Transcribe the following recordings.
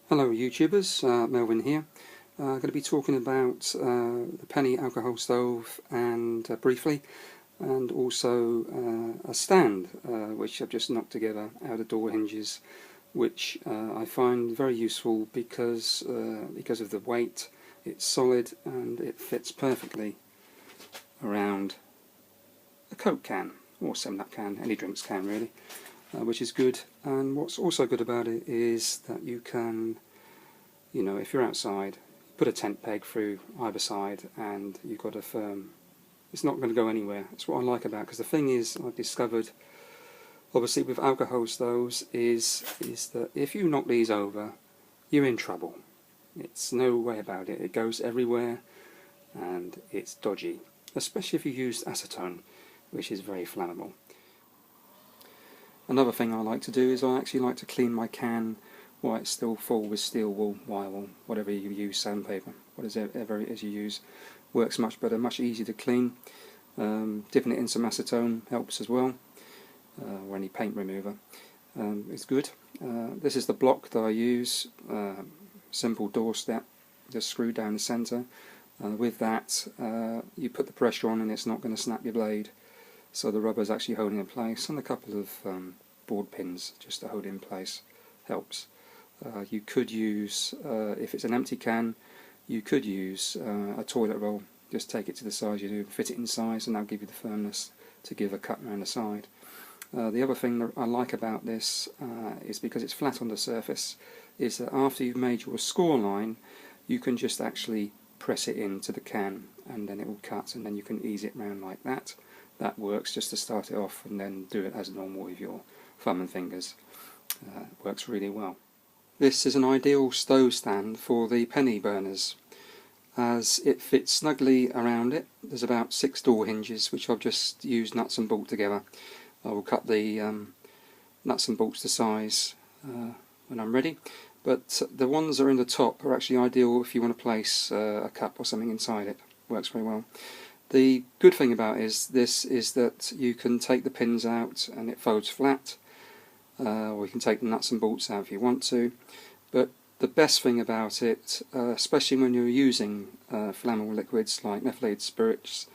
Hello YouTubers, Melvin here. Going to be talking about the penny alcohol stove and briefly, and also a stand which I've just knocked together out of door hinges, which I find very useful because of the weight. It's solid and it fits perfectly around a Coke can or 7-Up can, any drinks can really. Which is good. And what's also good about it is that you can, if you're outside, put a tent peg through either side and you've got a firm, it's not going to go anywhere. That's what I like about it, because the thing is, I've discovered, obviously with alcohol stoves, is that if you knock these over, you're in trouble. It's no way about it. It goes everywhere and it's dodgy, especially if you use acetone, which is very flammable. Another thing I like to do is I actually like to clean my can while it's still full with steel wool, wire wool, whatever you use, sandpaper, whatever it is you use. Works much better, much easier to clean. Dipping it in some acetone helps as well, or any paint remover. It's good. This is the block that I use, simple door step, just screw down the centre. With that, you put the pressure on and it's not going to snap your blade. So the rubber is actually holding in place, and a couple of board pins just to hold it in place helps. You could use, if it's an empty can, you could use a toilet roll. Just take it to the size you do, fit it in size, and that'll give you the firmness to give a cut around the side. The other thing that I like about this is, because it's flat on the surface, is that after you've made your score line, you can just actually press it into the can and then it will cut, and then you can ease it round like that. That works just to start it off, and then do it as normal with your thumb and fingers. Works really well. This is an ideal stove stand for the penny burners, as it fits snugly around it. There's about 6 door hinges which I've just used nuts and bolts together. I will cut the nuts and bolts to size when I'm ready, but the ones that are in the top are actually ideal if you want to place a cup or something inside it. Works very well. The good thing about this is that you can take the pins out and it folds flat, or you can take the nuts and bolts out if you want to. But the best thing about it, especially when you're using flammable liquids like methylated spirits,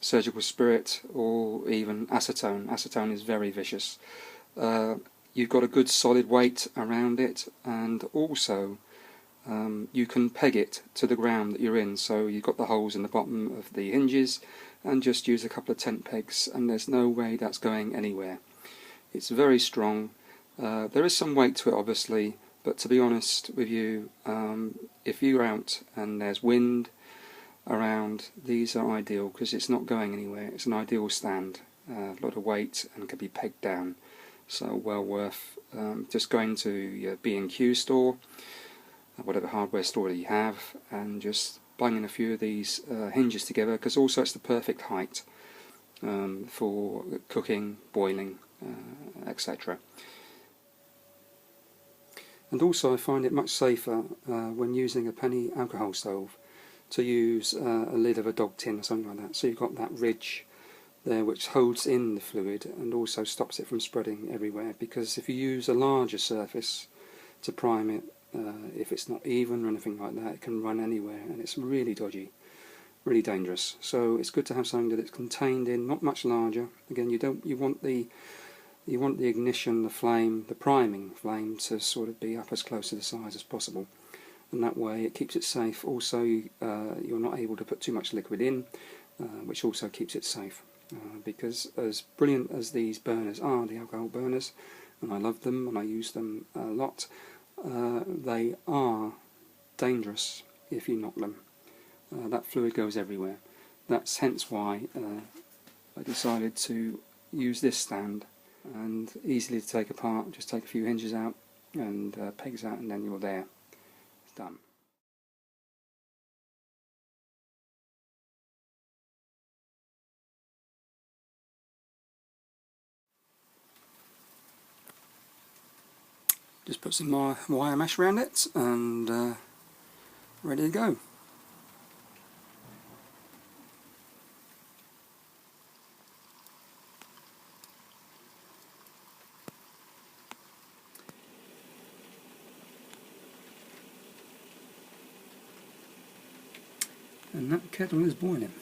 surgical spirit, or even acetone. Acetone is very vicious. You've got a good solid weight around it, and also you can peg it to the ground that you're in, so you've got the holes in the bottom of the hinges, and just use a couple of tent pegs, and there's no way that's going anywhere. It's very strong. There is some weight to it obviously, but to be honest with you, if you're out and there's wind around, these are ideal because it's not going anywhere. It's an ideal stand, a lot of weight, and can be pegged down, so well worth just going to your B&Q store, whatever hardware store that you have, and just banging a few of these hinges together, because also it's the perfect height for cooking, boiling, etc. And also I find it much safer when using a penny alcohol stove to use a lid of a dog tin or something like that, so you've got that ridge there which holds in the fluid and also stops it from spreading everywhere. Because if you use a larger surface to prime it, if it's not even or anything like that, it can run anywhere, and it's really dodgy, really dangerous. So it's good to have something that it's contained in, not much larger. Again, you want the ignition, the flame, the priming flame to sort of be up as close to the size as possible, and that way it keeps it safe. Also, you're not able to put too much liquid in, which also keeps it safe. Because as brilliant as these burners are, the alcohol burners, and I love them and I use them a lot, they are dangerous if you knock them. That fluid goes everywhere. That's hence why I decided to use this stand, and easily to take apart. Just take a few hinges out and pegs out, and then you're there. It's done. Just put some more wire mesh around it, and ready to go. and that kettle is boiling.